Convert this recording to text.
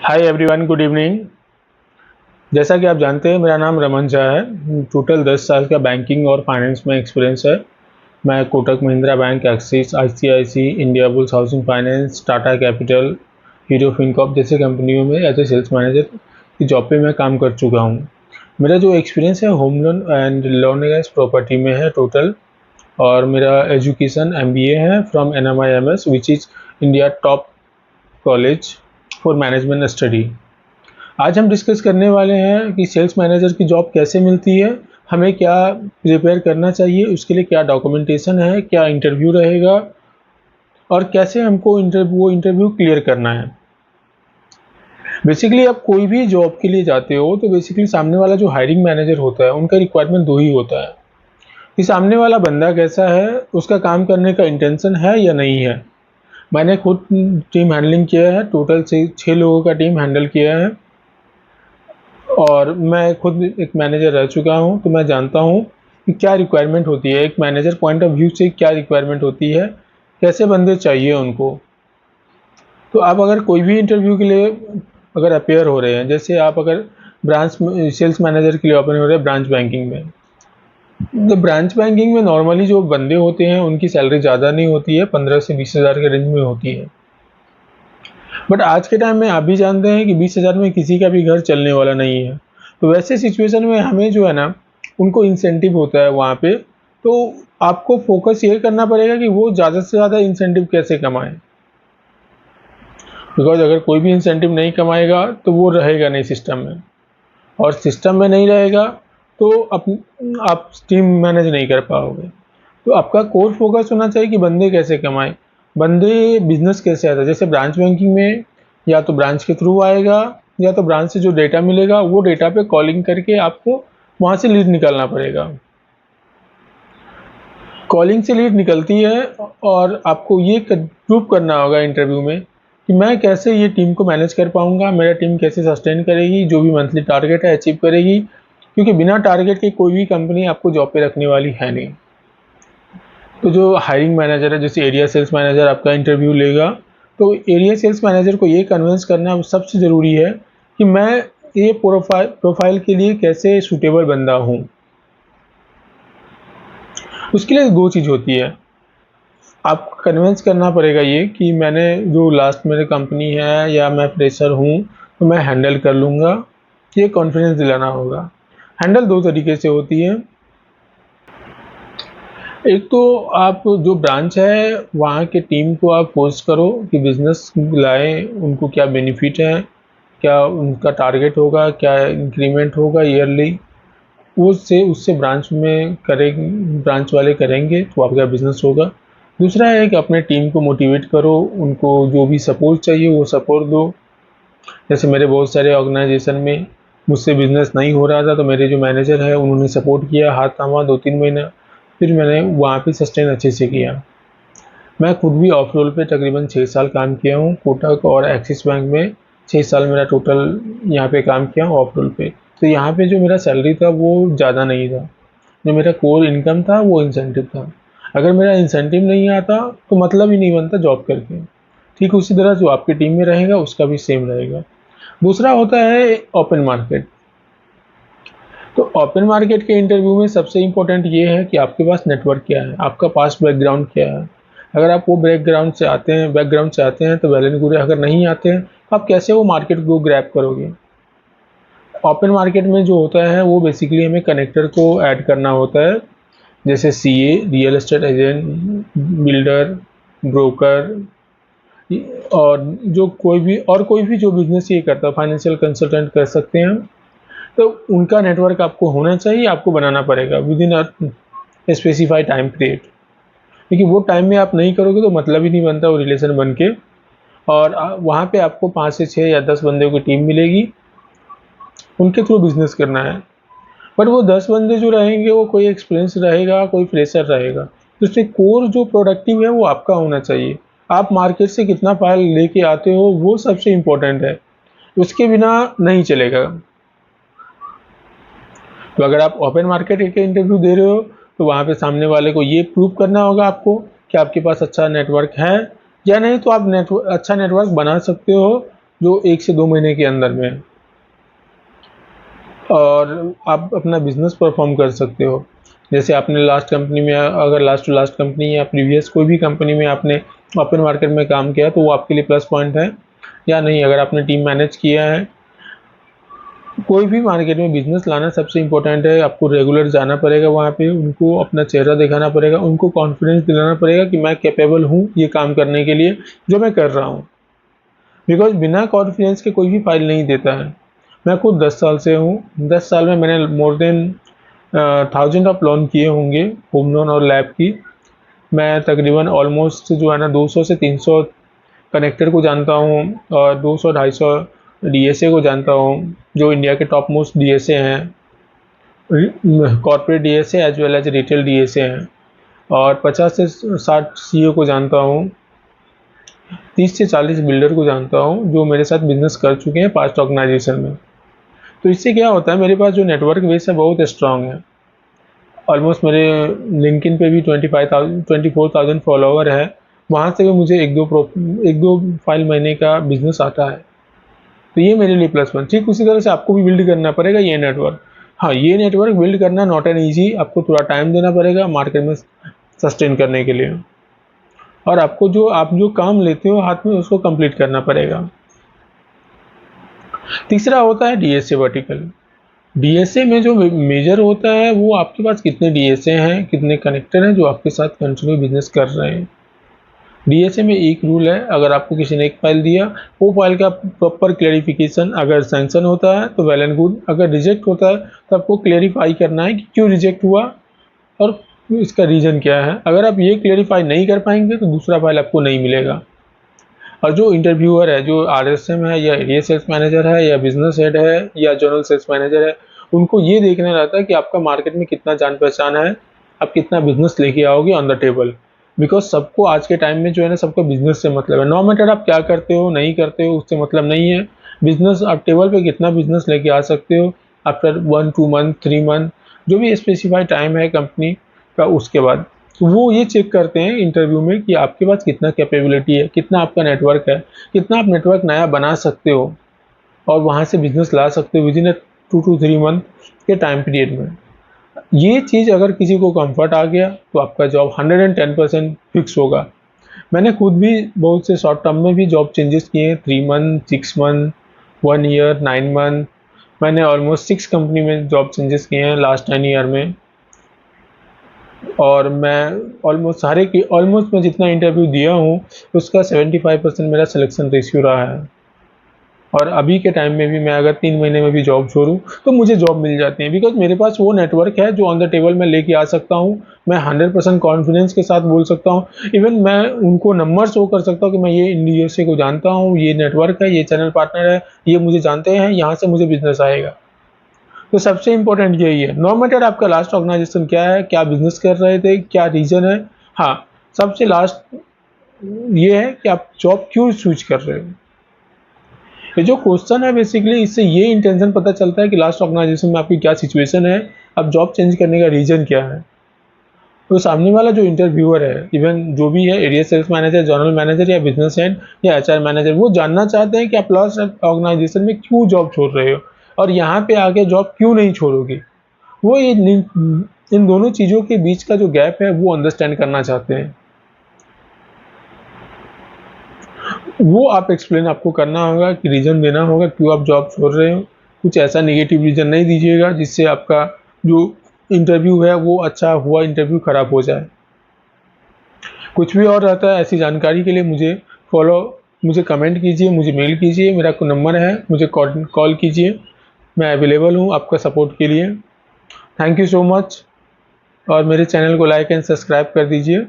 Hi everyone, good evening. जैसा कि आप जानते हैं, मेरा नाम रमन झा है। टोटल 10 साल का बैंकिंग और फाइनेंस में एक्सपीरियंस है। मैं Kotak Mahindra bank, Axis, ICICI, Indiabulls housing finance, Tata capital, Hero FinCorp जैसे कंपनियों में एज ए सेल्स मैनेजर की जॉब पे मैं काम कर चुका हूँ। मेरा जो एक्सपीरियंस है home loan and loan against property में है टोटल। और मेरा एजुकेशन एमबीए है from NMIMS which is India top college for management study. आज हम डिस्कस करने वाले हैं कि सेल्स मैनेजर की जॉब कैसे मिलती है, हमें क्या प्रिपेयर करना चाहिए, उसके लिए क्या डॉक्यूमेंटेशन है, क्या इंटरव्यू रहेगा और कैसे हमको इंटरव्यू क्लियर करना है। बेसिकली आप कोई भी जॉब के लिए जाते हो तो बेसिकली सामने वाला जो हायरिंग मैनेजर होता है उनका रिक्वायरमेंट दो ही होता है कि सामने वाला बंदा कैसा है, उसका काम करने का इंटेंशन है या नहीं है। मैंने खुद टीम हैंडलिंग किया है, टोटल से 6 लोगों का टीम हैंडल किया है और मैं खुद एक मैनेजर रह चुका हूं, तो मैं जानता हूं कि क्या रिक्वायरमेंट होती है, एक मैनेजर पॉइंट ऑफ व्यू से क्या रिक्वायरमेंट होती है, कैसे बंदे चाहिए उनको। तो आप अगर कोई भी इंटरव्यू के लिए अगर अपेयर हो रहे हैं, जैसे आप अगर ब्रांच सेल्स मैनेजर के लिए ओपन हो रहे हैं ब्रांच बैंकिंग में, तो ब्रांच बैंकिंग में नॉर्मली जो बंदे होते हैं उनकी सैलरी ज़्यादा नहीं होती है, 15 से 20 हज़ार के रेंज में होती है। बट आज के टाइम में आप भी जानते हैं कि 20,000 में किसी का भी घर चलने वाला नहीं है। तो वैसे सिचुएशन में हमें जो है ना, उनको इंसेंटिव होता है वहाँ पे। तो आपको फोकस ये करना पड़ेगा कि वो ज़्यादा से ज़्यादा इंसेंटिव कैसे कमाएं, बिकॉज अगर कोई भी इंसेंटिव नहीं कमाएगा तो वो रहेगा नहीं सिस्टम में, और सिस्टम में नहीं रहेगा तो आप टीम मैनेज नहीं कर पाओगे। तो आपका कोर फोकस होना चाहिए कि बंदे कैसे कमाएं, बंदे बिजनेस कैसे आता है। जैसे ब्रांच बैंकिंग में या तो ब्रांच के थ्रू आएगा या तो ब्रांच से जो डेटा मिलेगा वो डेटा पे कॉलिंग करके आपको वहाँ से लीड निकालना पड़ेगा। कॉलिंग से लीड निकलती है और आपको ये प्रूव करना होगा इंटरव्यू में कि मैं कैसे ये टीम को मैनेज कर पाऊंगा, मेरा टीम कैसे सस्टेन करेगी, जो भी मंथली टारगेट है अचीव करेगी, क्योंकि बिना टारगेट के कोई भी कंपनी आपको जॉब पे रखने वाली है नहीं। तो जो हायरिंग मैनेजर है, जैसे एरिया सेल्स मैनेजर आपका इंटरव्यू लेगा, तो एरिया सेल्स मैनेजर को ये कन्विंस करना सबसे ज़रूरी है कि मैं ये प्रोफाइल के लिए कैसे सूटेबल बंदा हूँ। उसके लिए दो चीज़ होती है, आपको कन्विंस करना पड़ेगा ये कि मैंने जो लास्ट मेरे कंपनी है या मैं फ्रेशर हूँ तो मैं हैंडल कर लूँगा, ये कॉन्फिडेंस दिलाना होगा। हैंडल दो तरीके से होती है। एक तो आप जो ब्रांच है वहाँ के टीम को आप पोस्ट करो कि बिजनेस लाएं, उनको क्या बेनिफिट है, क्या उनका टारगेट होगा, क्या इंक्रीमेंट होगा ईयरली, उससे उससे ब्रांच में करेंगे, ब्रांच वाले करेंगे तो आपका बिजनेस होगा। दूसरा है कि अपने टीम को मोटिवेट करो, उनको जो भी सपोर्ट चाहिए वो सपोर्ट दो। जैसे मेरे बहुत सारे ऑर्गेनाइजेशन में मुझसे बिजनेस नहीं हो रहा था तो मेरे जो मैनेजर है उन्होंने सपोर्ट किया, हाथ थामा 2-3 महीना, फिर मैंने वहाँ पे सस्टेन अच्छे से किया। मैं खुद भी ऑफ रोल पे तकरीबन 6 साल काम किया हूँ, कोटक और एक्सिस बैंक में 6 साल मेरा टोटल यहाँ पे काम किया हूँ ऑफ रोल पे। तो यहाँ पे जो मेरा सैलरी था वो ज़्यादा नहीं था, जो मेरा कोर इनकम था वो इंसेंटिव था। अगर मेरा इंसेंटिव नहीं आता तो मतलब ही नहीं बनता जॉब करके। ठीक उसी तरह जो आपकी टीम में रहेगा उसका भी सेम रहेगा। दूसरा होता है ओपन मार्केट। तो ओपन मार्केट के इंटरव्यू में सबसे इंपॉर्टेंट ये है कि आपके पास नेटवर्क क्या है, आपका पास्ट बैकग्राउंड क्या है। अगर आप वो बैकग्राउंड से आते हैं तो वेल एंड गुड है, अगर नहीं आते हैं तो आप कैसे वो मार्केट को ग्रैब करोगे। ओपन मार्केट में जो होता है वो बेसिकली हमें कनेक्टर को ऐड करना होता है, जैसे CA, real estate agent, builder, broker, और जो कोई भी जो बिजनेस ये करता है, फाइनेंशियल कंसल्टेंट कर सकते हैं हम। तो उनका नेटवर्क आपको होना चाहिए, आपको बनाना पड़ेगा with in a specified time period, क्योंकि वो टाइम में आप नहीं करोगे तो मतलब ही नहीं बनता वो रिलेशन बन के। और वहाँ पे आपको 5 से 6 या 10 बंदों की टीम मिलेगी, उनके थ्रू बिजनेस करना है। बट वो 10 बंदे जो रहेंगे वो कोई एक्सपीरियंस रहेगा, कोई फ्रेशर रहेगा, तो उसमें कोर जो प्रोडक्टिव है वो आपका होना चाहिए। आप मार्केट से कितना फाइल लेके आते हो वो सबसे इम्पोर्टेंट है, उसके बिना नहीं चलेगा। तो अगर आप ओपन मार्केट के इंटरव्यू दे रहे हो तो वहाँ पे सामने वाले को ये प्रूव करना होगा आपको कि आपके पास अच्छा नेटवर्क है या नहीं। तो आप अच्छा नेटवर्क बना सकते हो जो 1 से 2 महीने के अंदर में, और आप अपना बिजनेस परफॉर्म कर सकते हो। जैसे आपने लास्ट कंपनी में, अगर लास्ट टू लास्ट कंपनी या प्रीवियस कोई भी कंपनी में आपने ओपन मार्केट में काम किया तो वो आपके लिए प्लस पॉइंट है या नहीं। अगर आपने टीम मैनेज किया है, कोई भी मार्केट में बिजनेस लाना सबसे इम्पोर्टेंट है। आपको रेगुलर जाना पड़ेगा वहाँ पे, उनको अपना चेहरा दिखाना पड़ेगा, उनको कॉन्फिडेंस दिलाना पड़ेगा कि मैं कैपेबल हूँ ये काम करने के लिए जो मैं कर रहा हूँ। बिकॉज बिना कॉन्फिडेंस के कोई भी फाइल नहीं देता है। मैं खुद 10 साल से हूँ, 10 साल में मैंने मोर देन 1000 ऑफ लोन किए होंगे, होम लोन और लैब की। मैं तकरीबन ऑलमोस्ट जो है ना 200 से 300 कनेक्टर को जानता हूँ और 200-250 डीएसए को जानता हूँ, जो इंडिया के टॉप मोस्ट डीएसए हैं, corporate DSA as well as retail DSA हैं। और 50 से 60 सीईओ को जानता हूँ, 30 से 40 बिल्डर को जानता हूँ जो मेरे साथ बिजनेस कर चुके हैं पास्ट ऑर्गेनाइजेशन में। तो इससे क्या होता है, मेरे पास जो नेटवर्क बेस है बहुत स्ट्रांग है। ऑलमोस्ट मेरे लिंक्डइन पे भी 24,000 फॉलोवर है। वहाँ से भी मुझे एक दो फाइल महीने का बिजनेस आता है। तो ये मेरे लिए प्लस पॉइंट। ठीक उसी तरह से आपको भी बिल्ड करना पड़ेगा ये नेटवर्क। हाँ, ये नेटवर्क बिल्ड करना नॉट एन ईजी, आपको थोड़ा टाइम देना पड़ेगा मार्केट में सस्टेन करने के लिए, और आपको आप जो काम लेते हो हाथ में उसको कंप्लीट करना पड़ेगा। तीसरा होता है डीएसए वर्टिकल। डीएसए में जो मेजर होता है वो आपके पास कितने डीएसए हैं, कितने कनेक्टर हैं जो आपके साथ कंटिन्यू बिजनेस कर रहे हैं। डीएसए में एक रूल है, अगर आपको किसी ने एक फाइल दिया, वो फाइल का प्रॉपर क्लेरिफिकेशन, अगर सैंक्शन होता है तो वेल एंड गुड, अगर रिजेक्ट होता है तो आपको क्लेरिफाई करना है कि क्यों रिजेक्ट हुआ और इसका रीज़न क्या है। अगर आप ये क्लेरिफाई नहीं कर पाएंगे तो दूसरा फाइल आपको नहीं मिलेगा। और जो इंटरव्यूअर है, जो आरएसएम है या एरिया सेल्स मैनेजर है या बिजनेस हेड है या जनरल सेल्स मैनेजर है, उनको ये देखना रहता है कि आपका मार्केट में कितना जान पहचान है, आप कितना बिजनेस लेके आओगे ऑन द टेबल। बिकॉज सबको आज के टाइम में जो है ना, सबको बिजनेस से मतलब है। नो मैटर आप क्या करते हो नहीं करते हो, उससे मतलब नहीं है। बिजनेस, आप टेबल पे कितना बिजनेस लेके आ सकते हो आफ्टर 1-2 मंथ 3 मंथ, जो भी स्पेसिफाइड टाइम है कंपनी का, उसके बाद तो वो ये चेक करते हैं इंटरव्यू में कि आपके पास कितना कैपेबिलिटी है, कितना आपका नेटवर्क है, कितना आप नेटवर्क नया बना सकते हो और वहाँ से बिजनेस ला सकते हो विद इन 2 to 3 मंथ के टाइम पीरियड में। ये चीज़ अगर किसी को कंफर्ट आ गया तो आपका जॉब 110% फिक्स होगा। मैंने खुद भी बहुत से शॉर्ट टर्म में भी जॉब चेंजेस किए हैं, 3 मंथ 6 मंथ 1 ईयर 9 मंथ। मैंने ऑलमोस्ट 6 कंपनी में जॉब चेंजेस किए हैं लास्ट 10 ईयर में। और मैं ऑलमोस्ट मैं जितना इंटरव्यू दिया हूँ उसका 75% मेरा सिलेक्शन रेशियो रहा है। और अभी के टाइम में भी मैं अगर 3 महीने में भी जॉब छोड़ूं तो मुझे जॉब मिल जाती है, बिकॉज मेरे पास वो नेटवर्क है जो ऑन द टेबल में लेके आ सकता हूँ। मैं 100% कॉन्फिडेंस के साथ बोल सकता हूँ। इवन मैं उनको नंबर शो कर सकता हूँ कि मैं ये इंडिया को जानता हूँ, ये नेटवर्क है, ये चैनल पार्टनर है, ये मुझे जानते हैं, यहाँ से मुझे बिजनेस आएगा। तो सबसे इम्पोर्टेंट यही है, नो मैटर आपका लास्ट ऑर्गेनाइजेशन क्या है, क्या बिजनेस कर रहे थे, क्या रीजन है। हाँ, सबसे लास्ट ये है कि आप जॉब क्यों स्विच कर रहे हो। ये जो क्वेश्चन है बेसिकली, इससे ये इंटेंशन पता चलता है कि लास्ट ऑर्गेनाइजेशन में आपकी क्या सिचुएशन है, अब जॉब चेंज करने का रीजन क्या है। तो सामने वाला जो इंटरव्यूअर है, इवन जो भी है, area sales manager, general manager या बिजनेस हेड या एचआर मैनेजर, वो जानना चाहते हैं कि आप लास्ट ऑर्गेनाइजेशन में क्यों जॉब छोड़ रहे हो और यहाँ पे आके जॉब क्यों नहीं छोड़ोगे। वो इन दोनों चीज़ों के बीच का जो गैप है वो अंडरस्टैंड करना चाहते हैं। वो आप एक्सप्लेन आपको करना होगा कि रीज़न देना होगा क्यों आप जॉब छोड़ रहे हो। कुछ ऐसा नेगेटिव रीज़न नहीं दीजिएगा जिससे आपका जो इंटरव्यू है वो अच्छा हुआ इंटरव्यू ख़राब हो जाए। कुछ भी और रहता है ऐसी जानकारी के लिए मुझे कमेंट कीजिए, मुझे मेल कीजिए, मेरा नंबर है, मुझे कॉल कीजिए। मैं अवेलेबल हूँ आपका सपोर्ट के लिए। Thank you so much. और मेरे चैनल को लाइक एंड सब्सक्राइब कर दीजिए।